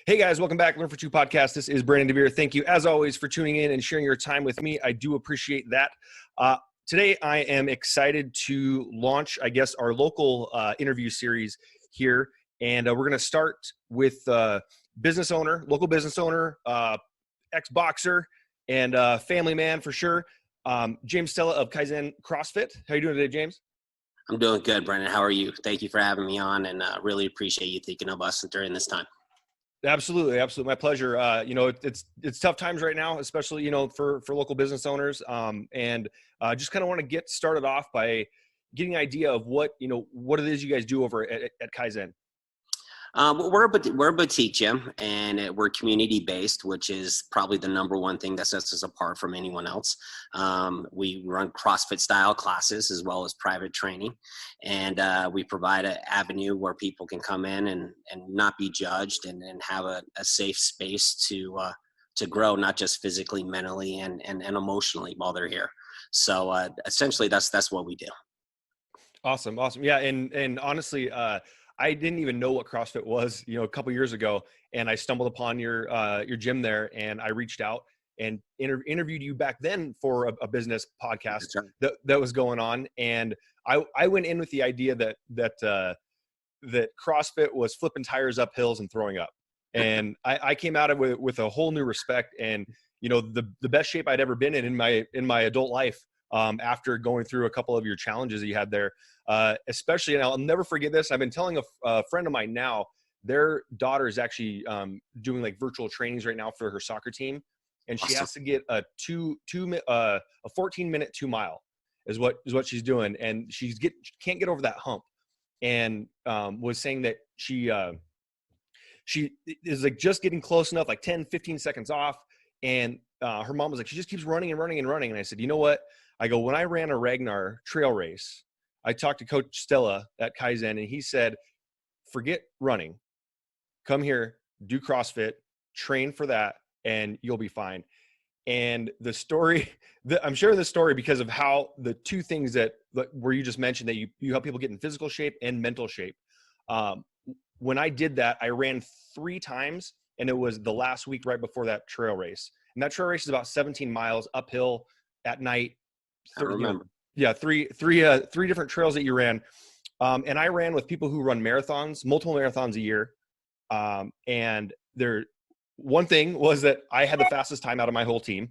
Hey guys, welcome back. Learn for Two podcast. This is Brandon DeVere. Thank you, as always, for tuning in and sharing your time with me. I do appreciate that. Today, I am excited to launch, our local interview series here, and we're going to start with local business owner, ex-boxer, and family man for sure, James Stella of Kaizen Crossfit. How are you doing today, James? I'm doing good, Brandon. How are you? Thank you for having me on, and really appreciate you thinking of us during this time. Absolutely. My pleasure. It's tough times right now, especially, for local business owners. And just kind of want to get started off by getting an idea of what it is you guys do over at Kaizen. We're a boutique gym, and we're community based, which is probably the number one thing that sets us apart from anyone else. We run CrossFit style classes as well as private training, and we provide an avenue where people can come in and not be judged and have a safe space to grow, not just physically, mentally, and emotionally while they're here. So essentially, that's what we do. Awesome. Yeah, and honestly, I didn't even know what CrossFit was, a couple years ago, and I stumbled upon your gym there, and I reached out and interviewed you back then for a business podcast that was going on, and I went in with the idea that CrossFit was flipping tires up hills and throwing up, and I came out of it with a whole new respect, and the best shape I'd ever been in my adult life. After going through a couple of your challenges that you had there, especially, and I'll never forget this. I've been telling a friend of mine now, their daughter is actually doing like virtual trainings right now for her soccer team, and she has to get a 14-minute 2 mile is what she's doing, and can't get over that hump, and was saying that she is like just getting close enough, like 10-15 seconds off, and her mom was like, she just keeps running and running and running, and I said, you know what? I go, when I ran a Ragnar trail race, I talked to Coach Stella at Kaizen, and he said, forget running. Come here, do CrossFit, train for that, and you'll be fine. And the story, I'm sharing this story because of how the two things where you just mentioned that you help people get in physical shape and mental shape. When I did that, I ran 3 times, and it was the last week right before that trail race. And that trail race is about 17 miles uphill at night. I remember. Three different trails that you ran. And I ran with people who run marathons, multiple marathons a year. And one thing was that I had the fastest time out of my whole team.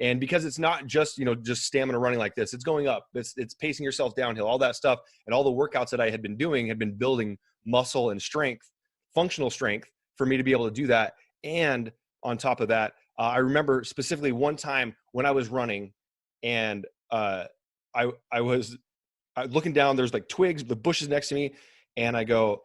And because it's not just stamina running like this, it's going up, it's pacing yourself downhill, all that stuff. And all the workouts that I had been doing had been building muscle and strength, functional strength, for me to be able to do that. And on top of that, I remember specifically one time when I was running, and I was looking down, there's like twigs, the bushes next to me, and I go,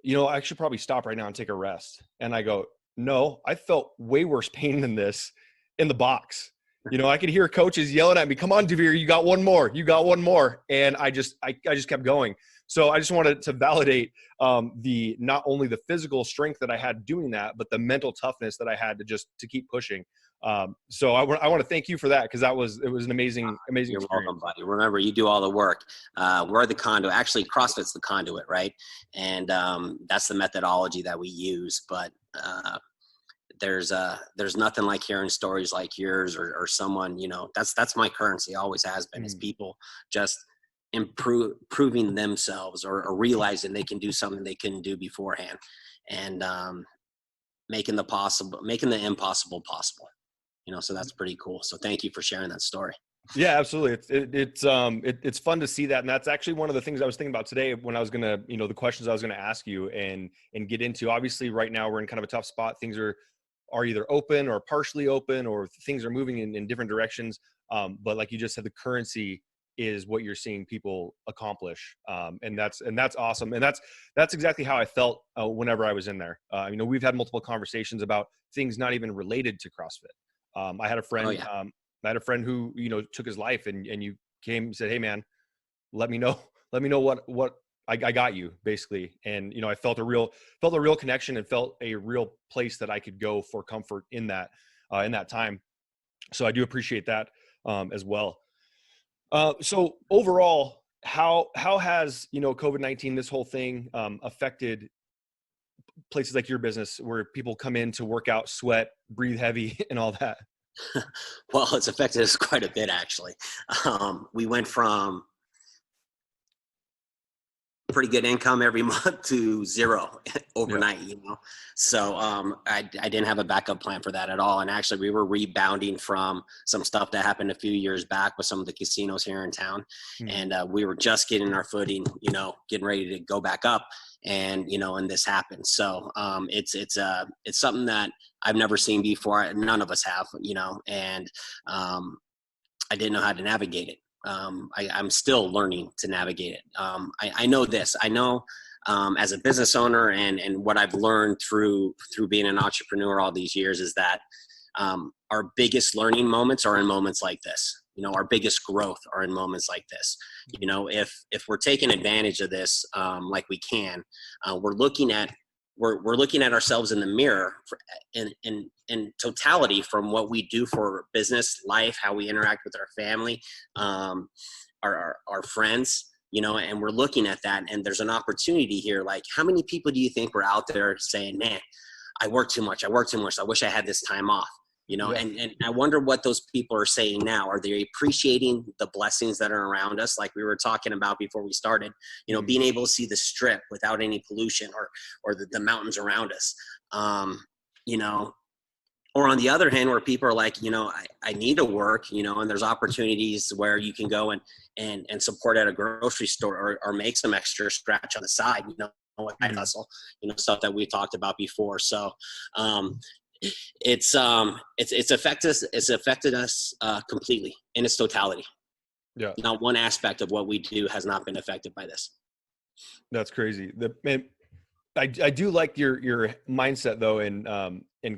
I should probably stop right now and take a rest. And I go, no, I felt way worse pain than this in the box. I could hear coaches yelling at me, come on, DeVere, you got one more. And I just kept going. So I just wanted to validate not only the physical strength that I had doing that, but the mental toughness that I had to keep pushing. So I want to thank you for that, because it was an amazing You're experience. welcome, buddy. Remember, you do all the work. We're the conduit. Actually, CrossFit's the conduit, right? And that's the methodology that we use. But there's nothing like hearing stories like yours or someone, that's my currency, always has been, is people just improving themselves or realizing they can do something they couldn't do beforehand, and making the impossible possible. So that's pretty cool. So thank you for sharing that story. Yeah, absolutely. It's fun to see that. And that's actually one of the things I was thinking about today when I was going to, the questions I was going to ask you and get into. Obviously right now we're in kind of a tough spot. Things are either open or partially open, or things are moving in different directions. But like you just said, the currency is what you're seeing people accomplish. And that's awesome. And that's exactly how I felt whenever I was in there. We've had multiple conversations about things not even related to CrossFit. I had a friend, I had a friend who, took his life, and you came and said, hey man, let me know what I got you, basically. And, I felt a real connection, and felt a real place that I could go for comfort in that time. So I do appreciate that as well. So overall, how has, COVID-19, this whole thing affected places like your business where people come in to work out, sweat, breathe heavy and all that? Well, it's affected us quite a bit, actually. We went from pretty good income every month to zero overnight, So I didn't have a backup plan for that at all. And actually, we were rebounding from some stuff that happened a few years back with some of the casinos here in town. And we were just getting our footing, getting ready to go back up. And, and this happened. So it's something that I've never seen before. None of us have, and I didn't know how to navigate it. I'm still learning to navigate it. I know this. I know as a business owner and what I've learned through being an entrepreneur all these years is that our biggest learning moments are in moments like this. Our biggest growth are in moments like this. If we're taking advantage of this like we can, we're looking at ourselves in the mirror in totality from what we do for business, life, how we interact with our family, our friends, and we're looking at that. And there's an opportunity here. Like, how many people do you think were out there saying, man, I work too much. I wish I had this time off. And I wonder what those people are saying now. Are they appreciating the blessings that are around us? Like we were talking about before we started, being able to see the strip without any pollution or the mountains around us, or on the other hand, where people are like, I need to work, and there's opportunities where you can go and support at a grocery store or make some extra scratch on the side, hustle, stuff that we talked about before. So, it's affected us completely in its totality. Yeah. Not one aspect of what we do has not been affected by this. That's crazy. I do like your mindset though, and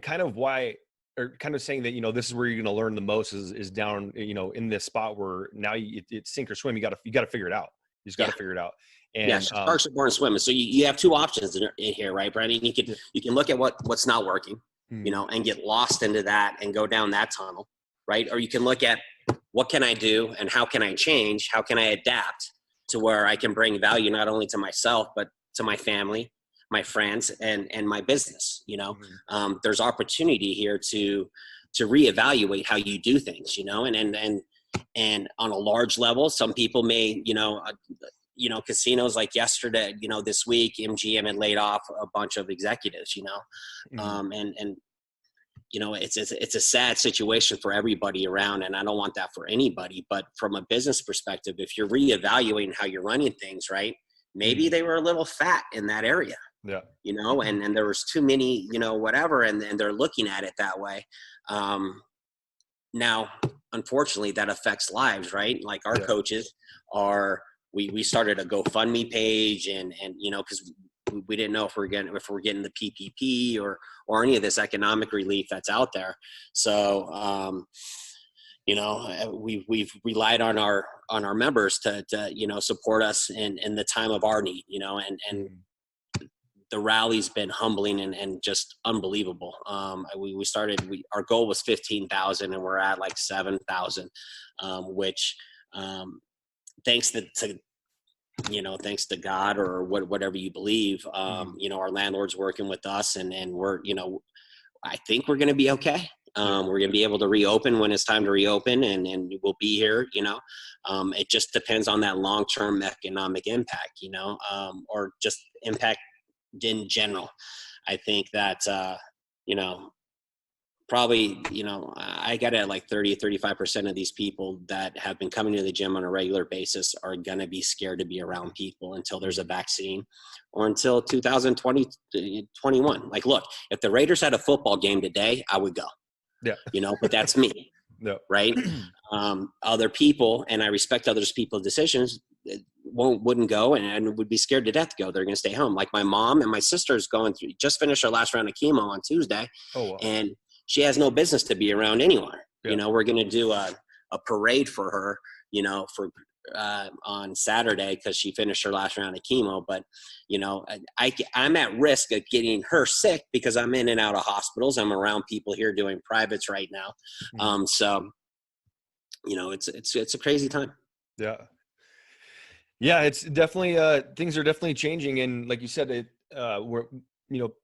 kind of why, or kind of saying that, this is where you're going to learn the most is down, in this spot where now it's sink or swim. You got to figure it out. You just got to figure it out. And sharks are born swimming. So you have two options in here, right, Brandon? You can look at what's not working, and get lost into that and go down that tunnel, right? Or you can look at what can I do and how can I change? How can I adapt to where I can bring value not only to myself, but to my family, my friends, and my business. There's opportunity here to reevaluate how you do things, and on a large level, some people may, casinos like yesterday, this week, MGM had laid off a bunch of executives, and it's a sad situation for everybody around. And I don't want that for anybody, but from a business perspective, if you're reevaluating how you're running things, right, maybe they were a little fat in that area. Yeah. And there was too many, whatever, and they're looking at it that way. Now, unfortunately, that affects lives, right? Like our coaches we started a GoFundMe page and because we didn't know if we're getting the PPP or any of this economic relief that's out there. So, we've relied on our members to support us in the time of our need, and the rally's been humbling and just unbelievable. We started, our goal was 15,000 and we're at like 7,000, which, thanks to God or whatever you believe, our landlord's working with us and we're, I think we're going to be okay. We're going to be able to reopen when it's time to reopen and we'll be here, it just depends on that long-term economic impact, or just impact in general. I think that, probably, I got at like 35% of these people that have been coming to the gym on a regular basis are going to be scared to be around people until there's a vaccine or until 2020, 21. Like, look, if the Raiders had a football game today, I would go, but that's me. Right. Other people, and I respect others people's decisions, wouldn't go and would be scared to death to go. They're going to stay home. Like my mom and my sister's just finished her last round of chemo on Tuesday. Oh, wow. And she has no business to be around anyone. We're going to do a parade for her, on Saturday because she finished her last round of chemo. But, I'm at risk of getting her sick because I'm in and out of hospitals. I'm around people here doing privates right now. So, it's a crazy time. Yeah. Yeah. It's definitely, things are definitely changing. And like you said,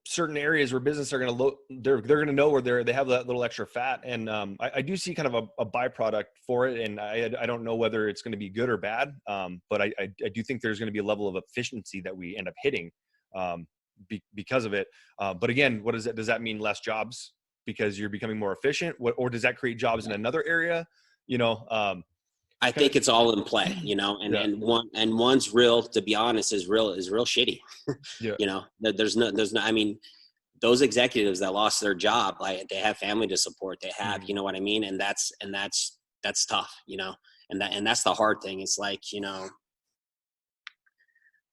certain areas where business are going to they're going to know where they have that little extra fat. And I do see kind of a byproduct for it. And I don't know whether it's going to be good or bad. But I do think there's going to be a level of efficiency that we end up hitting because of it. But again, what is it? Does that mean less jobs because you're becoming more efficient? Or does that create jobs in another area? I think it's all in play, and one's real, to be honest, is real shitty. Yeah. There's no, I mean, those executives that lost their job, like they have family to support, they have, you know what I mean? And that's tough, and that's the hard thing. It's like,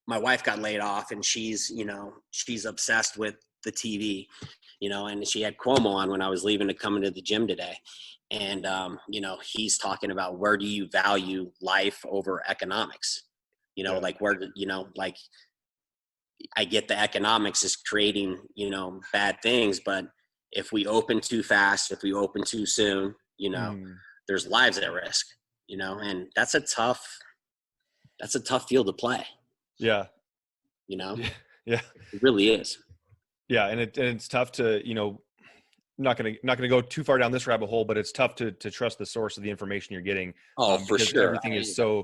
my wife got laid off and she's obsessed with the TV, and she had Cuomo on when I was leaving to come into the gym today. And, he's talking about, where do you value life over economics? Like where, like I get the economics is creating, bad things, but if we open too fast, if we open too soon, there's lives at risk, and that's a tough field to play. Yeah. Yeah. It really is. Yeah. And it's tough to, not going to go too far down this rabbit hole, but it's tough to trust the source of the information you're getting. For sure. Everything is so,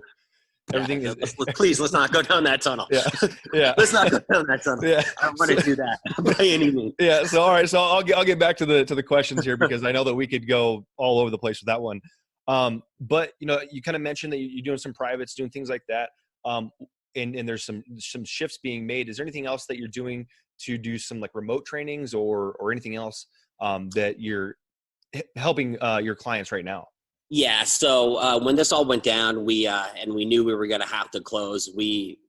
everything is. Please, let's not go down that tunnel. Yeah. Let's not go down that tunnel. Yeah. I don't want to do that by any means. Yeah. So, all right. So I'll get back to the questions here, because I know that we could go all over the place with that one. But you kind of mentioned that you're doing some privates, doing things like that. And there's some shifts being made. Is there anything else that you're doing to do some like remote trainings or anything else that you're helping your clients right now? Yeah. So when this all went down, we knew we were going to have to close. We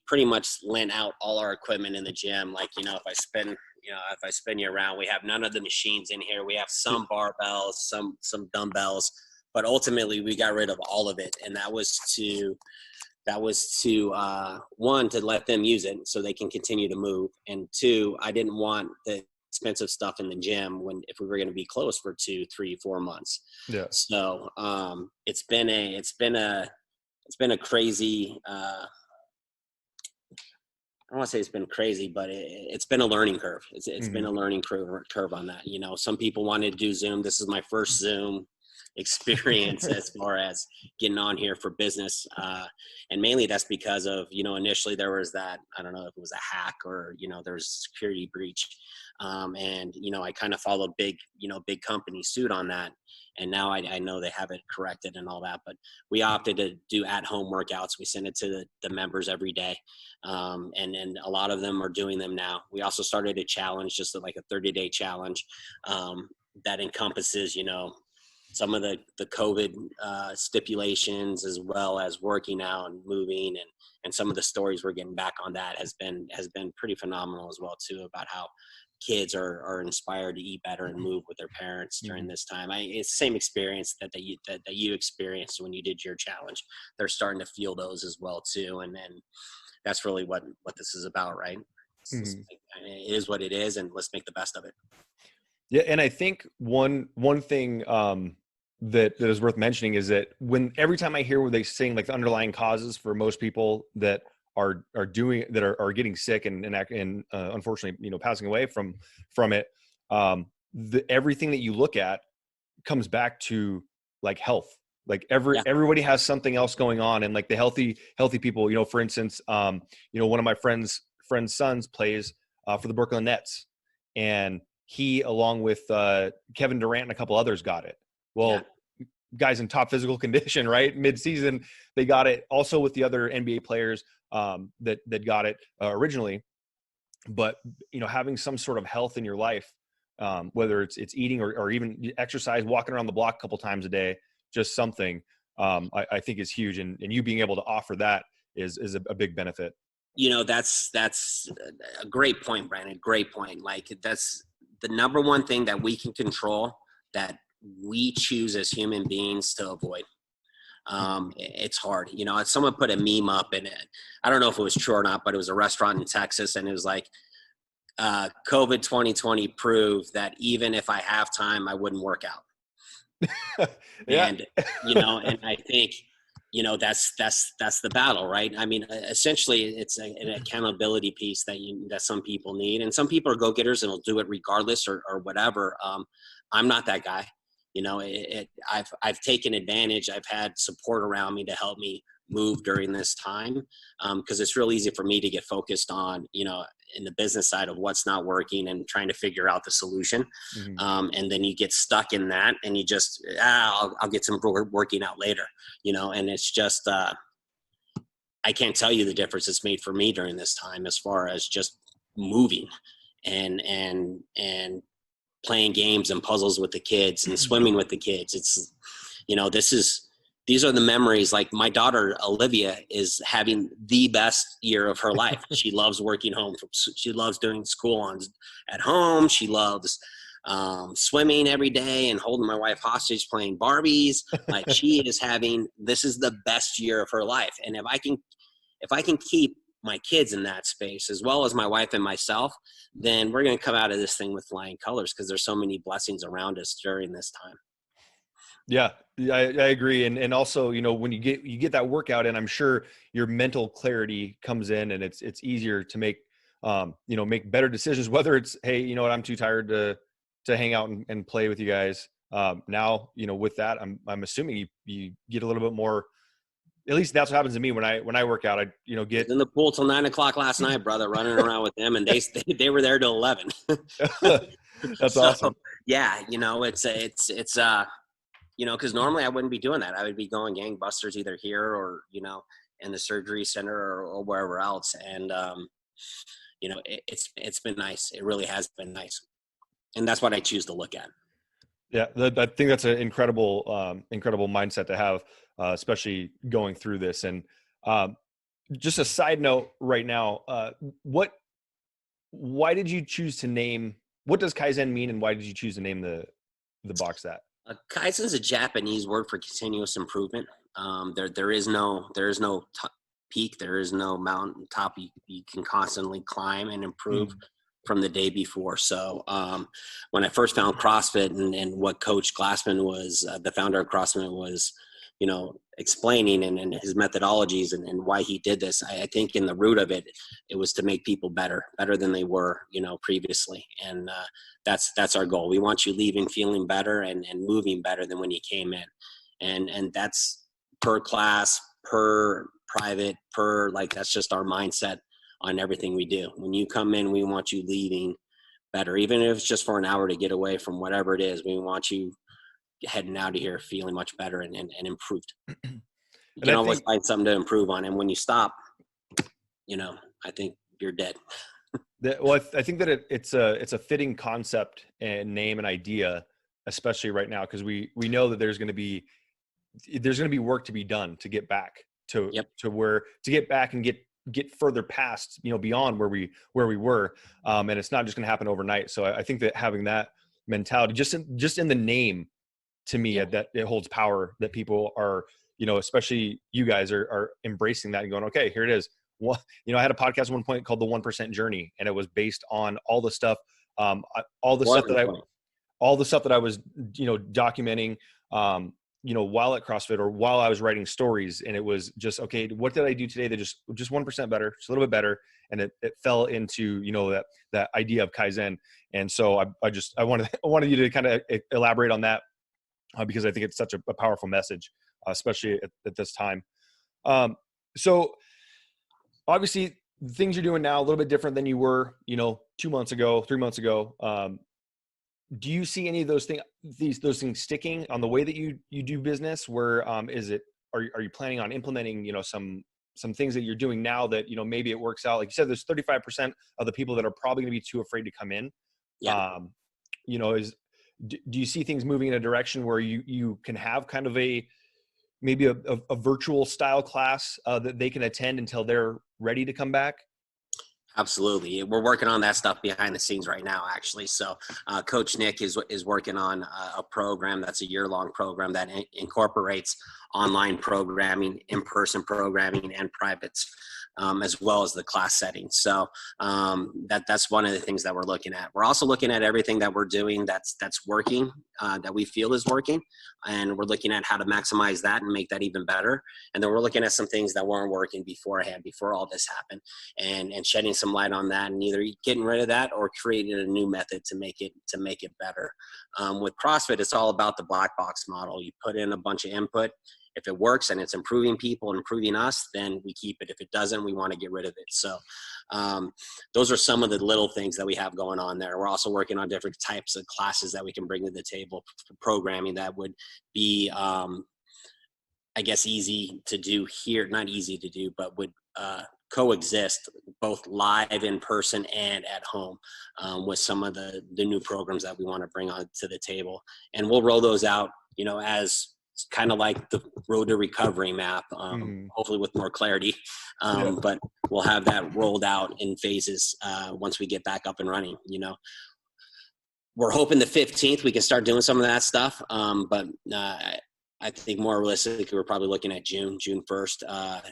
pretty much lent out all our equipment in the gym. Like, if I spin you around, we have none of the machines in here. We have some barbells, some dumbbells, but ultimately we got rid of all of it. And that was to one, to let them use it so they can continue to move. And two, I didn't want the expensive stuff in the gym if we were going to be closed for 2, 3, 4 months. Yeah. So it's been a crazy, I don't want to say it's been crazy, but it's been a learning curve. It's been a learning curve on that. Some people wanted to do Zoom. This is my first Zoom experience as far as getting on here for business. And mainly that's because of, initially there was that, I don't know if it was a hack or, there was a security breach. And, I kind of followed big company suit on that. And now I know they have it corrected and all that, but we opted to do at-home workouts. We send it to the members every day. And a lot of them are doing them now. We also started a challenge, just like a 30-day challenge that encompasses, some of the COVID stipulations, as well as working out and moving, and some of the stories we're getting back on that has been pretty phenomenal as well too, about how kids are inspired to eat better and move with their parents during this time. It's the same experience that you experienced when you did your challenge. They're starting to feel those as well too, and then that's really what this is about, right? It is what it is, and let's make the best of it. Yeah, and I think one thing that is worth mentioning is that every time I hear where they saying like the underlying causes for most people that are getting sick and unfortunately passing away from it, everything that you look at comes back to like health. Like everybody has something else going on, and like the healthy people, for instance, one of my friend's sons plays for the Brooklyn Nets, and he, along with Kevin Durant and a couple others, got it. Well, guys in top physical condition, right? Mid-season, they got it. Also with the other NBA players that got it originally. But having some sort of health in your life, whether it's eating or even exercise, walking around the block a couple times a day, just something, I think is huge. And you being able to offer that is a big benefit. That's a great point, Brandon. Great point. Like, that's the number one thing that we can control, that we choose as human beings to avoid. It's hard. Someone put a meme up, and I don't know if it was true or not, but it was a restaurant in Texas, and it was like, COVID 2020 proved that even if I have time, I wouldn't work out. Yeah. And, and I think that's the battle, right? I mean, essentially it's an accountability piece that some people need, and some people are go-getters and will do it regardless or whatever. I'm not that guy. I've taken advantage. I've had support around me to help me move during this time, because it's real easy for me to get focused on, in the business side of what's not working and trying to figure out the solution. And then you get stuck in that and you just, I'll get some working out later, and it's just, I can't tell you the difference it's made for me during this time as far as just moving and playing games and puzzles with the kids and swimming with the kids. It's, these are the memories. Like my daughter, Olivia, is having the best year of her life. She loves working home. She loves doing school at home. She loves swimming every day and holding my wife hostage, playing Barbies. Like this is the best year of her life. And if I can keep my kids in that space, as well as my wife and myself, then we're going to come out of this thing with flying colors, because there's so many blessings around us during this time. Yeah, I agree. And also, when you get that workout in, I'm sure your mental clarity comes in, and it's easier to make, make better decisions, whether it's, hey, you know what, I'm too tired to hang out and play with you guys. Now, with that, I'm assuming you get a little bit more. At least that's what happens to me when I work out. I get in the pool till 9 o'clock last night, brother, running around with them, and they were there till 11. That's awesome. Yeah, it's because normally I wouldn't be doing that. I would be going gangbusters either here or in the surgery center or wherever else. And it's been nice. It really has been nice, and that's what I choose to look at. Yeah, I think that's an incredible mindset to have, especially going through this. And just a side note right now, why did you choose to name? What does Kaizen mean, and why did you choose to name the box that? Kaizen is a Japanese word for continuous improvement. There is no peak. There is no mountain top you can constantly climb and improve from the day before. So when I first found CrossFit and what Coach Glassman was, the founder of CrossFit, was, explaining and his methodologies and why he did this, I think in the root of it was to make people better than they were, previously. And that's our goal. We want you leaving feeling better and moving better than when you came in. And that's per class, per private, that's just our mindset on everything we do. When you come in, we want you leaving better, even if it's just for an hour to get away from whatever it is. We want you heading out of here feeling much better and improved. You can always find something to improve on, and when you stop, I think you're dead. Well, I think that it's a fitting concept and name and idea, especially right now, because we know that there's going to be work to be done to get back to get back and get further past, beyond where we were, and it's not just going to happen overnight. So I think that having that mentality just in the name, to me, that it holds power, that people are, especially you guys are embracing that and going, okay, here it is. Well, I had a podcast at one point called the 1% Journey, and it was based on all the stuff that I was, documenting, while at CrossFit or while I was writing stories. And it was just, okay, what did I do today that just 1% better, just a little bit better? And it fell into, that idea of Kaizen. And so I wanted you to kind of elaborate on that, because I think it's such a powerful message, especially at this time. So obviously the things you're doing now a little bit different than you were, 2 months ago, 3 months ago. Do you see any of those things sticking on the way that you do business? Where are you planning on implementing, some things that you're doing now that, maybe it works out? Like you said, there's 35% of the people that are probably going to be too afraid to come in. Yeah. Do you see things moving in a direction where you can have kind of maybe a virtual style class that they can attend until they're ready to come back? Absolutely. We're working on that stuff behind the scenes right now, actually. So Coach Nick is working on a program that's a year-long program that incorporates online programming, in-person programming, and privates. as well as the class setting. So that's one of the things that we're looking at. We're also looking at everything that we're doing that's working, that we feel is working, and we're looking at how to maximize that and make that even better. And then we're looking at some things that weren't working beforehand, before all this happened, and shedding some light on that, and either getting rid of that or creating a new method to make it better. With CrossFit, it's all about the black box model. You put in a bunch of input. If it works and it's improving people and improving us, then we keep it. If it doesn't, we want to get rid of it. So those are some of the little things that we have going on there. We're also working on different types of classes that we can bring to the table for programming that would be, I guess, easy to do here. Not easy to do, but would coexist both live in person and at home, with some of the new programs that we want to bring on to the table. And we'll roll those out, as kind of like the road to recovery map, hopefully with more clarity. But we'll have that rolled out in phases once we get back up and running. We're hoping the 15th we can start doing some of that stuff. But I think more realistically, we're probably looking at June 1st,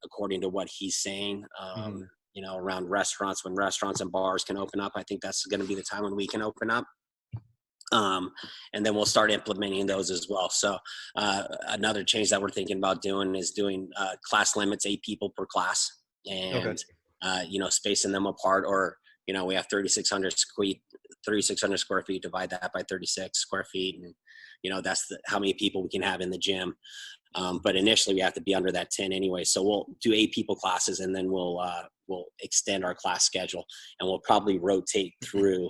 according to what he's saying. Around restaurants, when restaurants and bars can open up, I think that's going to be the time when we can open up. And then we'll start implementing those as well. So another change that we're thinking about doing is doing class limits, 8 people per class, and spacing them apart. Or we have 3,600 square feet. Divide that by 36 square feet, and that's how many people we can have in the gym. But initially we have to be under that 10 anyway. So we'll do 8 people classes, and then we'll extend our class schedule, and we'll probably rotate through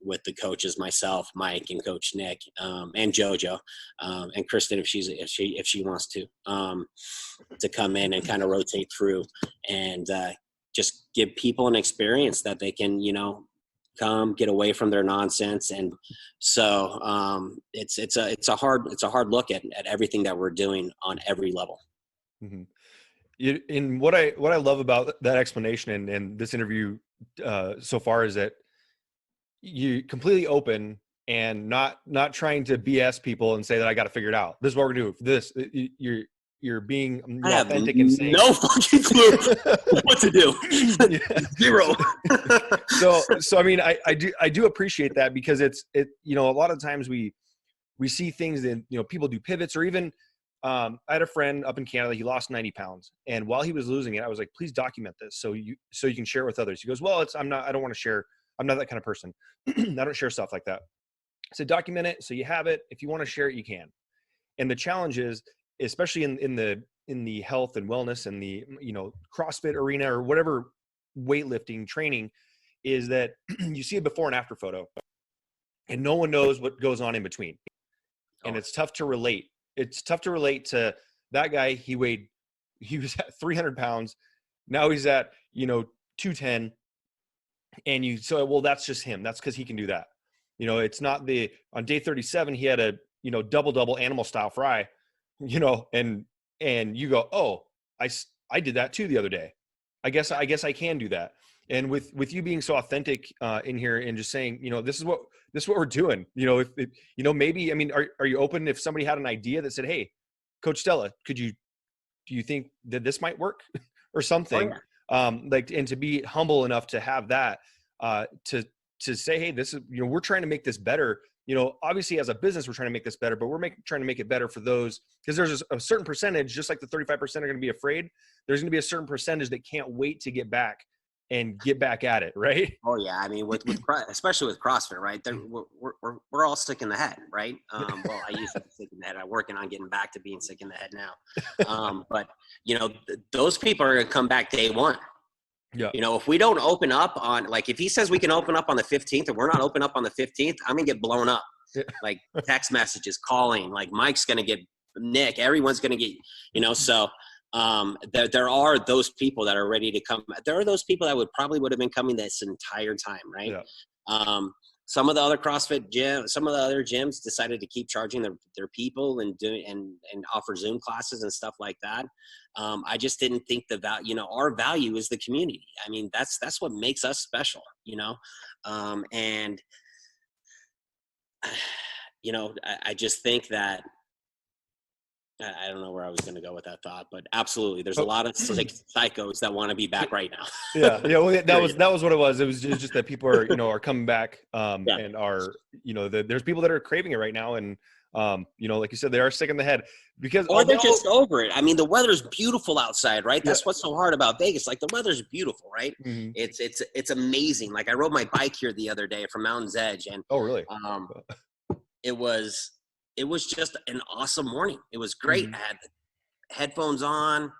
with the coaches, myself, Mike, and Coach Nick, and JoJo, and Kristen, if she wants to come in and kind of rotate through, and just give people an experience that they can, come get away from their nonsense. And so it's a hard look at everything that we're doing on every level. Mm-hmm. In what I love about that explanation and this interview so far is that you completely open and not trying to BS people and say that I got to figure it out. This is what we're gonna do. This you're being authentic and saying no fucking clue what to do. Zero. so I mean I do appreciate that, because a lot of times we see things that people do pivots, or even I had a friend up in Canada. He lost 90 pounds, and while he was losing it, I was like, please document this so you can share it with others. He goes, well, I don't want to share. I'm not that kind of person. I don't share stuff like that. I said, document it so you have it. If you want to share it, you can. And the challenge is, especially in the health and wellness and the CrossFit arena or whatever weightlifting training, is that you see a before and after photo, and no one knows what goes on in between. And it's tough to relate. It's tough to relate to that guy. He was at 300 pounds. Now he's at 210. And well, that's just him. That's because he can do that. It's not on day 37, he had a, double animal style fry, and you go, oh, I did that too the other day. I guess I can do that. And with you being so authentic in here and just saying, this is what we're doing, maybe, I mean, are you open if somebody had an idea that said, hey, Coach Stella, do you think that this might work or something? Oh, yeah. And to be humble enough to have that, to say, hey, this is, we're trying to make this better. Obviously as a business, we're trying to make this better, but we're trying to make it better for those, because there's a certain percentage, just like the 35% are going to be afraid. There's going to be a certain percentage that can't wait to get back at it. Right. Oh yeah. I mean, especially with CrossFit, right? We're all sick in the head, right? Well, I used to be sick in the head. I'm working on getting back to being sick in the head now. But those people are going to come back day one. Yeah. If we don't open up on, like, if he says we can open up on the 15th and we're not open up on the 15th, I'm going to get blown up. Yeah. Like text messages, calling, like Mike's going to get, Nick, everyone's going to get, so there are those people that are ready to come. There are those people that would have been coming this entire time. Right. Yeah. Some of the other CrossFit gyms, some of the other gyms decided to keep charging their people and offer Zoom classes and stuff like that. I just didn't think the value, our value is the community. I mean, that's what makes us special, and I just think that I don't know where I was going to go with that thought, but absolutely, there's a Oh, lot of like psychos that want to be back right now. yeah. Yeah. Well, Period. that was what it was. It was just that people are, are coming back, Yeah. and are, there's people that are craving it right now. And, like you said, they are sick in the head because Or they're although, just over it. I mean, the weather's beautiful outside, right? yeah. That's what's so hard about Vegas. Like the weather's beautiful, right? Mhm. It's amazing. Like I rode my bike here the other day from Mountain's Edge, and Oh, really? um, it was it was just an awesome morning. It was great. Mhm. I had headphones on,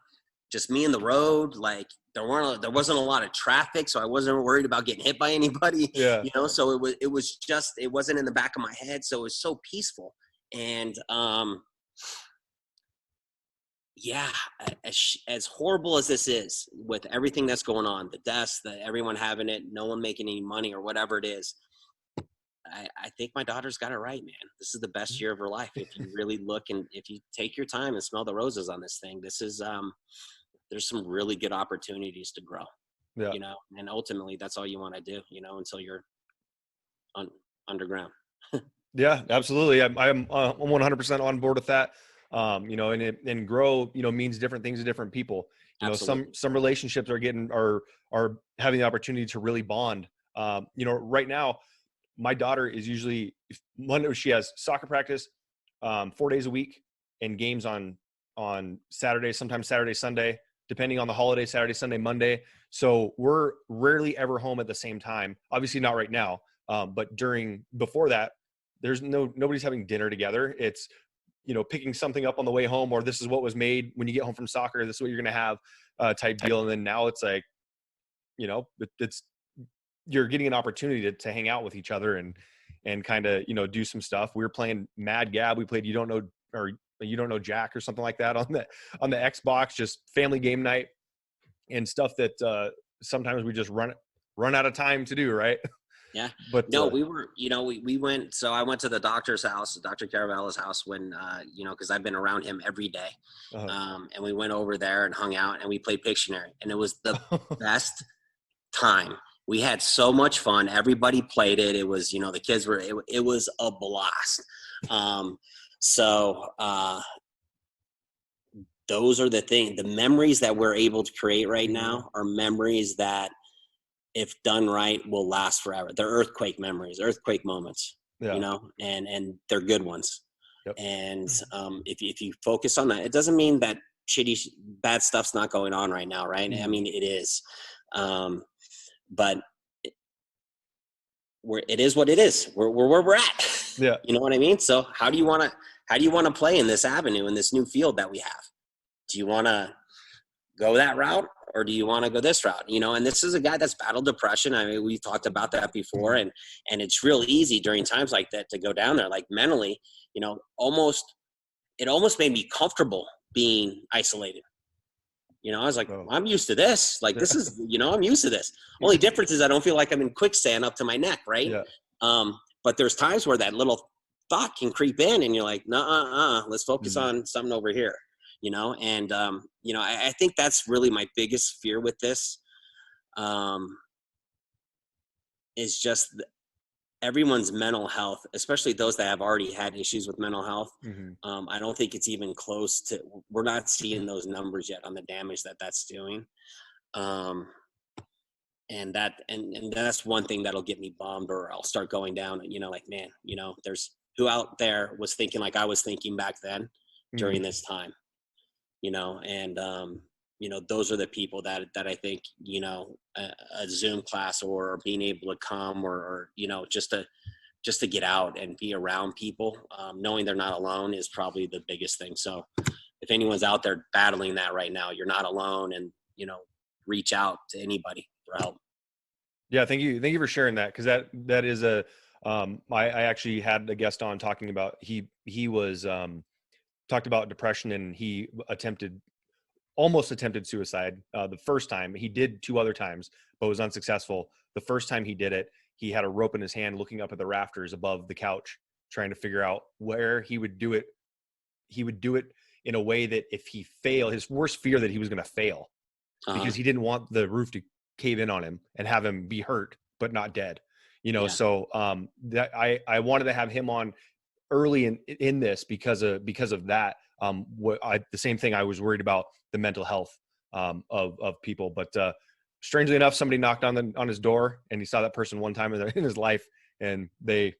just me and the road. Like there wasn't a lot of traffic, so I wasn't worried about getting hit by anybody. Yeah. So it wasn't in the back of my head, so it was so peaceful. And yeah, as horrible as this is, with everything that's going on, the deaths, everyone having it, no one making any money or whatever it is, I think my daughter's got it right, man. This is the best year of her life. If you really look and if you take your time and smell the roses on this thing, this is there's some really good opportunities to grow, Yeah. and ultimately that's all you want to do, until you're underground. Yeah, absolutely. I'm 100% on board with that. And grow, means different things to different people. Absolutely. Some relationships are having the opportunity to really bond. Right now, my daughter is usually she has soccer practice 4 days a week, and games on Saturday, sometimes Saturday, Sunday, depending on the holiday, Saturday, Sunday, Monday. So we're rarely ever home at the same time. Obviously not right now. But before that, nobody's having dinner together. It's, picking something up on the way home, or this is what was made when you get home from soccer. This is what you're going to have, type deal. And then now it's like, it's, you're getting an opportunity to hang out with each other and kind of, do some stuff. We were playing Mad Gab. We played or You Don't Know Jack or something like that on the Xbox, just family game night and stuff that sometimes we just run out of time to do. Right. Yeah. But No, we went, so I went to the doctor's house, Dr. Caravella's house when, cause I've been around him every day. And we went over there and hung out and we played Pictionary, and it was the best time. We had so much fun. Everybody played it. It was, the kids it was a blast. So, those are the memories that we're able to create right now are memories that, if done right, will last forever. They're earthquake memories, earthquake moments, yeah. and they're good ones. Yep. And if you focus on that, it doesn't mean that bad stuff's not going on right now, right? I mean, it is, but it is what it is. We're where we're at. Yeah. You know what I mean? So how do you want to play in this avenue, in this new field that we have? Do you want to go that route, or do you want to go this route? And this is a guy that's battled depression. I mean, we've talked about that before, and it's real easy during times like that to go down there, like mentally, it almost made me comfortable being isolated. I was like, I'm used to this. Like, this is, I'm used to this. Only difference is I don't feel like I'm in quicksand up to my neck. Right. Yeah. But there's times where that little thought can creep in and you're like, let's focus on something over here. And I think that's really my biggest fear with this, is just everyone's mental health, especially those that have already had issues with mental health. I don't think it's even close to, we're not seeing those numbers yet on the damage that's doing. And that's one thing that'll get me bummed, or I'll start going down, like, man, there's who out there was thinking like I was thinking back then during this time, and those are the people that I think, a Zoom class or being able to come or just to get out and be around people, knowing they're not alone is probably the biggest thing. So if anyone's out there battling that right now, you're not alone, and, reach out to anybody for help. Yeah. Thank you for sharing that. Cause that is I actually had a guest on talking about, he was, talked about depression, and he almost attempted suicide. The first time he did 2 other times, but was unsuccessful. The first time he did it, he had a rope in his hand looking up at the rafters above the couch, trying to figure out where he would do it. He would do it in a way that if he failed, his worst fear that he was going to fail, because he didn't want the roof to cave in on him and have him be hurt, but not dead, So that I wanted to have him on early in this because of that. The same thing, I was worried about the mental health of people. But strangely enough, somebody knocked on his door, and he saw that person one time in his life, and they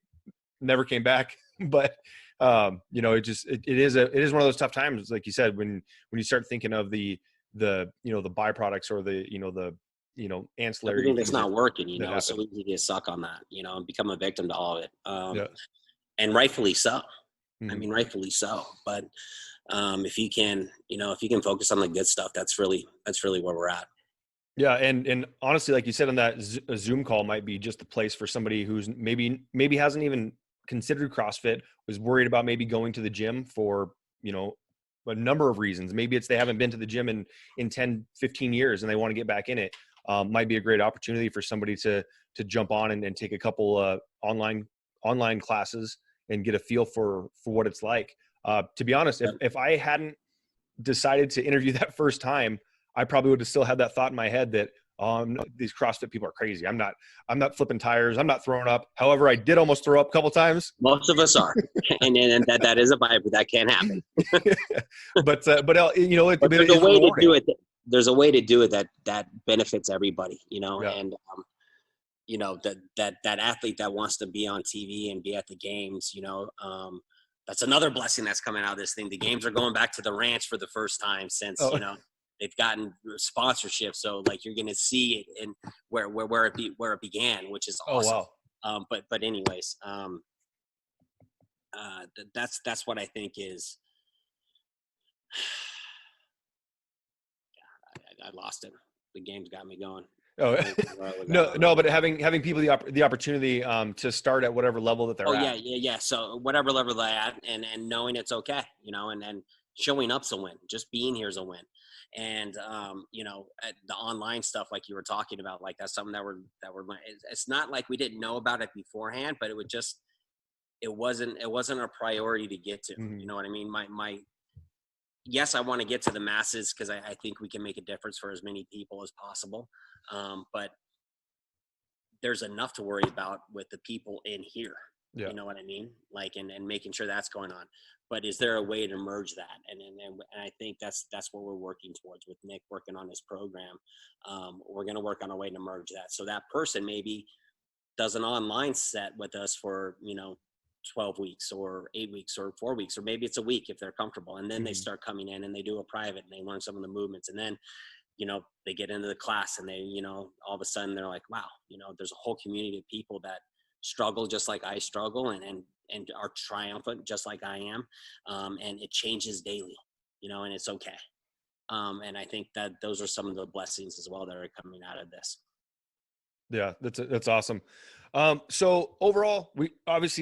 never came back. But it is one of those tough times, like you said, when you start thinking of the the byproducts, or the ancillary Everything things that's not working, that it's happen. so easy to get stuck on that, and become a victim to all of it. Yeah. And rightfully so. I Mhm. mean, rightfully so. But if you can, if you can focus on the good stuff, that's really where we're at. Yeah, and honestly, like you said, on that a Zoom call might be just the place for somebody who's maybe hasn't even considered CrossFit, was worried about maybe going to the gym for, a number of reasons. Maybe it's they haven't been to the gym in 10, 15 years, and they want to get back in it. Might be a great opportunity for somebody to jump on and take a couple online classes and get a feel for what it's like. To be honest, if I hadn't decided to interview that first time, I probably would have still had that thought in my head that these CrossFit people are crazy. I'm not flipping tires. I'm not throwing up. However, I did almost throw up a couple times. Most of us are, and that is a vibe, but that can happen. but there's a way to do it. There's a way to do it that benefits everybody, Yeah. and that athlete that wants to be on TV and be at the games, that's another blessing that's coming out of this thing. The games are going back to the ranch for the first time since, they've gotten sponsorship. So like, you're going to see it in where it began, which is awesome. Oh, wow. But anyways, that's what I think is, I lost it. The game's got me going. Oh, no, but having people the opportunity to start at whatever level that they're at. Yeah. So whatever level they're at, and knowing it's okay, and showing up's a win. Just being here is a win. And the online stuff, like you were talking about, like that's something that we're it's not like we didn't know about it beforehand, but it wasn't a priority to get to. Mm-hmm. You know what I mean? Yes, I want to get to the masses because I think we can make a difference for as many people as possible. But there's enough to worry about with the people in here. Yeah. You know what I mean? Like, and making sure that's going on. But is there a way to merge that? And I think that's what we're working towards with Nick working on this program. We're going to work on a way to merge that. So that person maybe does an online set with us for, 12 weeks or 8 weeks or 4 weeks, or maybe it's a week if they're comfortable. And then they start coming in and they do a private and they learn some of the movements. And then, they get into the class and they, all of a sudden they're like, wow, there's a whole community of people that struggle just like I struggle and are triumphant just like I am. And it changes daily, and it's okay. And I think that those are some of the blessings as well that are coming out of this. Yeah, that's awesome. So overall, we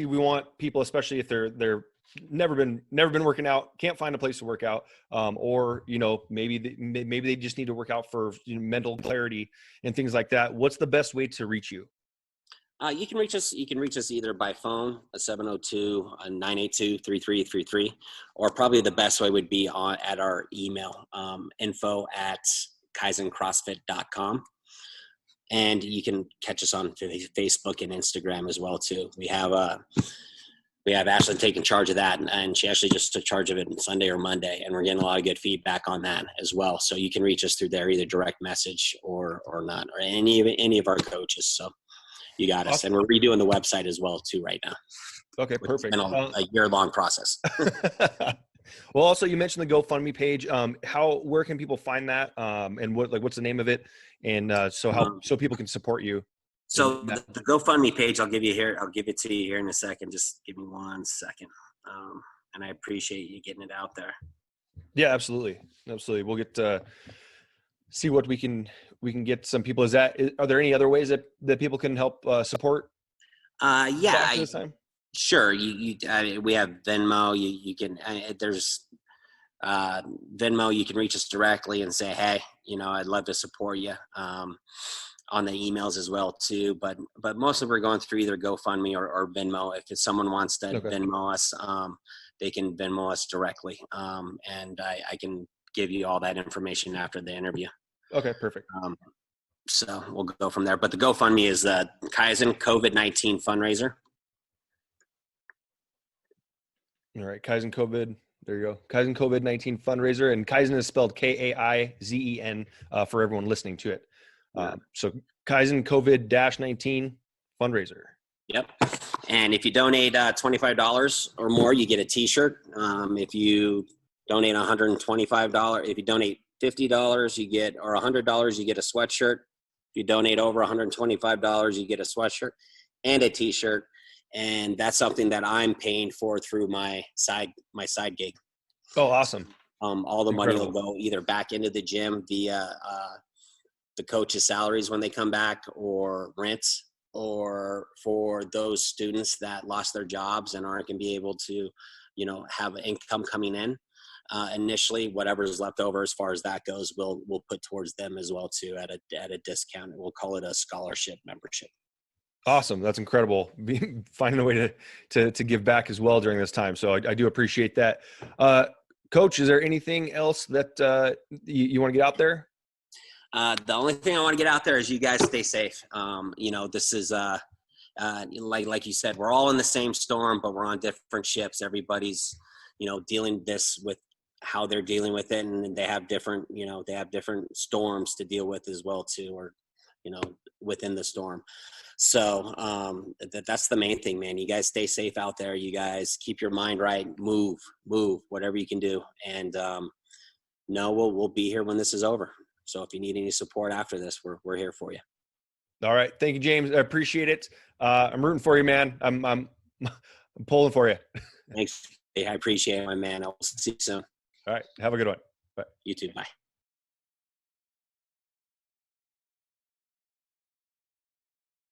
want people, especially if they're never been working out, can't find a place to work out, or maybe they just need to work out for mental clarity and things like that. What's the best way to reach you? You can reach us either by phone, 702-982-3333, or probably the best way would be at our email, info@kaizencrossfit.com. And you can catch us on Facebook and Instagram as well too. We have Ashley taking charge of that, and she actually just took charge of it on Sunday or Monday, and we're getting a lot of good feedback on that as well. So you can reach us through there, either direct message or not, or any of our coaches. So you got us, and we're redoing the website as well too right now. Okay, perfect. It's been a year-long process. Well, also you mentioned the GoFundMe page. Where can people find that? And what's the name of it? And so people can support you. So the GoFundMe page, I'll give it to you here in a second. Just give me 1 second. And I appreciate you getting it out there. Yeah, absolutely. We'll get to see what we can get some people. Are there any other ways that people can help support? Yeah. This time? Sure. We have Venmo. You can, there's Venmo. You can reach us directly and say, hey, I'd love to support you. On the emails as well too, but mostly we're going through either GoFundMe or Venmo. If someone wants to Venmo us, they can Venmo us directly, and I can give you all that information after the interview. Okay, perfect. So we'll go from there. But the GoFundMe is the Kaizen COVID-19 fundraiser. All right, Kaizen COVID There you go. Kaizen COVID-19 fundraiser, and Kaizen is spelled Kaizen for everyone listening to it. So Kaizen COVID-19 fundraiser. Yep. And if you donate $25 or more, you get a T-shirt. If you donate $125, if you donate $50, you get, or $100, you get a sweatshirt. If you donate over $125, you get a sweatshirt and a T-shirt. And that's something that I'm paying for through my side gig. Oh, awesome. All the money will go either back into the gym via the coaches' salaries when they come back, or rents, or for those students that lost their jobs and aren't going to be able to, you know, have income coming in. Initially, whatever is left over as far as that goes, we'll put towards them as well too at a discount. We'll call it a scholarship membership. Awesome. That's incredible. Finding a way to give back as well during this time. So I do appreciate that. Coach, is there anything else that you want to get out there? The only thing I want to get out there is you guys stay safe. You know, this is like you said, we're all in the same storm, but we're on different ships. Everybody's, you know, dealing this with how they're dealing with it, and they have different, you know, they have different storms to deal with as well too, or, you know, within the storm. So that's the main thing, man. You guys stay safe out there. You guys keep your mind right, move, whatever you can do. And we'll be here when this is over. So if you need any support after this, we're here for you. All right. Thank you, James. I appreciate it. I'm rooting for you, man. I'm pulling for you. Thanks. I appreciate it, my man. I'll see you soon. All right. Have a good one. Bye. You too. Bye.